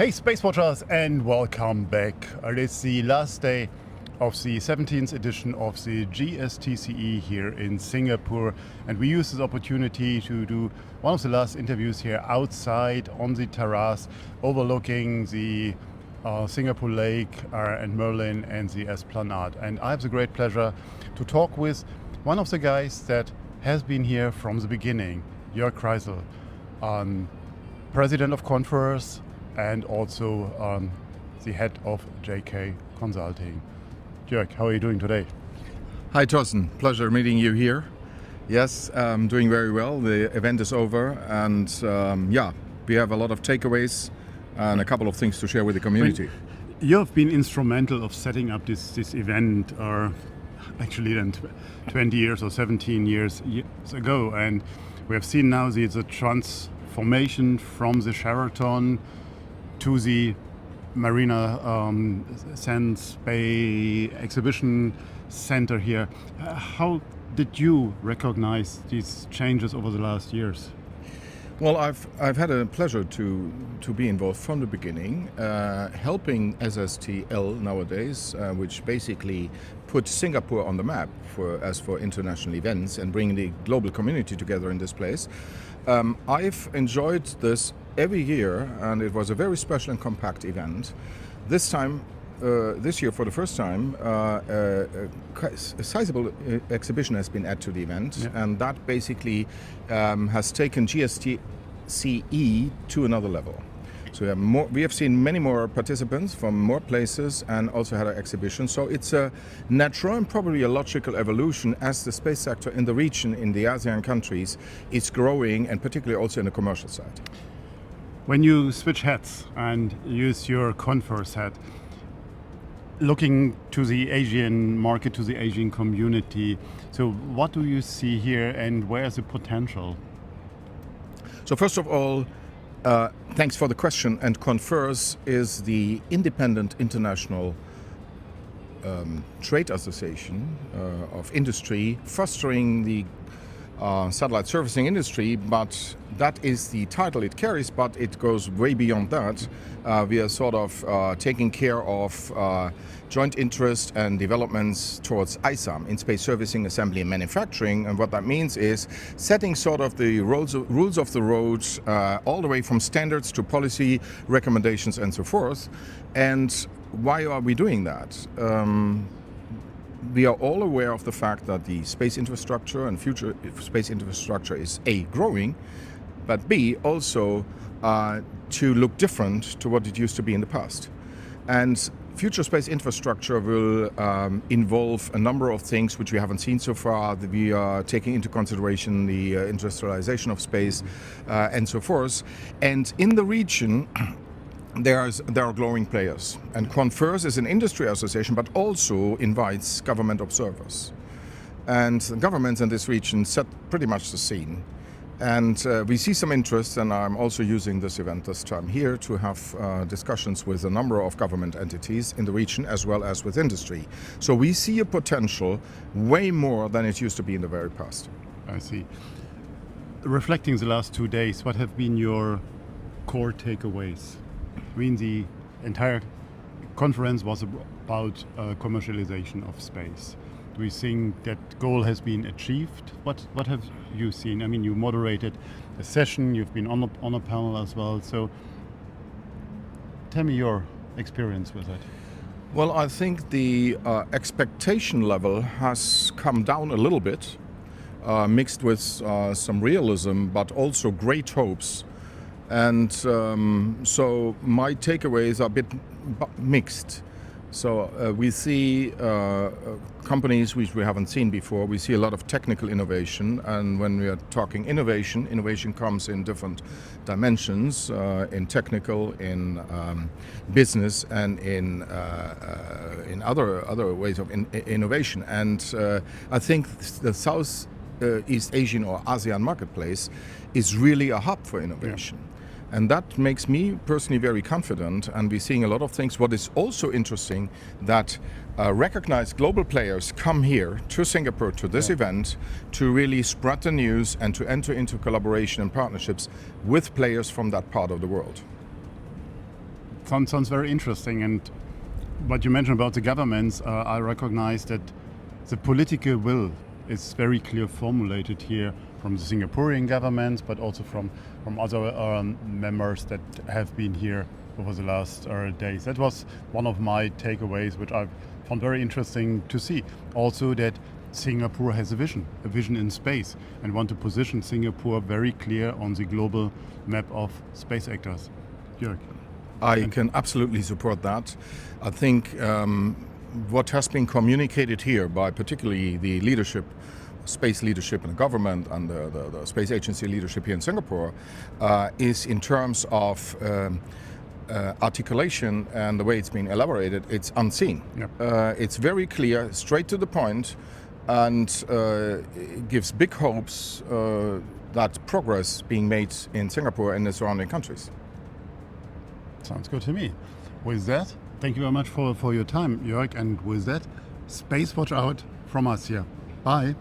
Hey Space Watchers, and welcome back. It is the last day of the 17th edition of the GSTCE here in Singapore, and we use this opportunity to do one of the last interviews here outside on the terrace overlooking the Singapore Lake and Merlin and the Esplanade. And I have the great pleasure to talk with one of the guys that has been here from the beginning, Joerg Kreisel, president of CONFERS and also the head of JK Consulting. Joerg, how are you doing today? Hi Thorsten, pleasure meeting you here. Yes, I'm doing very well. The event is over and we have a lot of takeaways and a couple of things to share with the community. You have been instrumental of setting up this event, actually then 20 years or 17 years ago, and we have seen now the transformation from the Sheraton to the Marina Sands Bay Exhibition Center here. How did you recognize these changes over the last years? Well, I've had a pleasure to be involved from the beginning, helping SSTL nowadays, which basically puts Singapore on the map for international events and bringing the global community together in this place. I've enjoyed this every year, and it was a very special and compact event. This year, for the first time, a sizable exhibition has been added to the event, and that basically has taken GSTCE to another level. So we have seen many more participants from more places and also had an exhibition. So it's a natural and probably a logical evolution as the space sector in the region, in the ASEAN countries, is growing, and particularly also in the commercial side. When you switch hats and use your CONFERS hat, looking to the Asian market, to the Asian community, so what do you see here and where's the potential? So first of all, thanks for the question. And CONFERS is the independent international trade association of industry fostering the satellite servicing industry, but that is the title it carries, but it goes way beyond that. We are sort of taking care of joint interest and developments towards ISAM, in space servicing, assembly and manufacturing, and what that means is setting sort of the rules of the road all the way from standards to policy recommendations and so forth. And why are we doing that? We are all aware of the fact that the space infrastructure and future space infrastructure is A, growing, but B, also to look different to what it used to be in the past. And future space infrastructure will involve a number of things which we haven't seen so far. We are taking into consideration the industrialization of space and so forth. And in the region, there are growing players, and CONFERS is an industry association but also invites government observers, and governments in this region set pretty much the scene, and we see some interest, and I'm also using this event this time here to have discussions with a number of government entities in the region as well as with industry. So we see a potential way more than it used to be in the very past. I see. Reflecting the last 2 days, what have been your core takeaways? I mean, the entire conference was about commercialization of space. Do you think that goal has been achieved? What have you seen? I mean, you moderated a session, you've been on a panel as well, so tell me your experience with it. Well, I think the expectation level has come down a little bit, mixed with some realism, but also great hopes. And so my takeaways are a bit mixed. So we see companies which we haven't seen before. We see a lot of technical innovation, and when we are talking innovation comes in different dimensions, in technical, in business, and in other ways of innovation. And I think the Southeast Asian or ASEAN marketplace is really a hub for innovation. Yeah. And that makes me personally very confident, and we're seeing a lot of things. What is also interesting, that recognized global players come here to Singapore to this event to really spread the news and to enter into collaboration and partnerships with players from that part of the world. sounds very interesting. And what you mentioned about the governments, I recognize that the political will is very clear formulated here from the Singaporean government, but also from other members that have been here over the last days. That was one of my takeaways, which I found very interesting to see. Also that Singapore has a vision in space, and want to position Singapore very clear on the global map of space actors. Joerg. I can absolutely support that. I think what has been communicated here by particularly the leadership, space leadership in the government and the space agency leadership here in Singapore is in terms of articulation and the way it's been elaborated, it's unseen. Yep. It's very clear, straight to the point, and it gives big hopes that progress being made in Singapore and the surrounding countries. Sounds good to me. With that, thank you very much for your time, Joerg. And with that, Space Watch out from us here. Bye.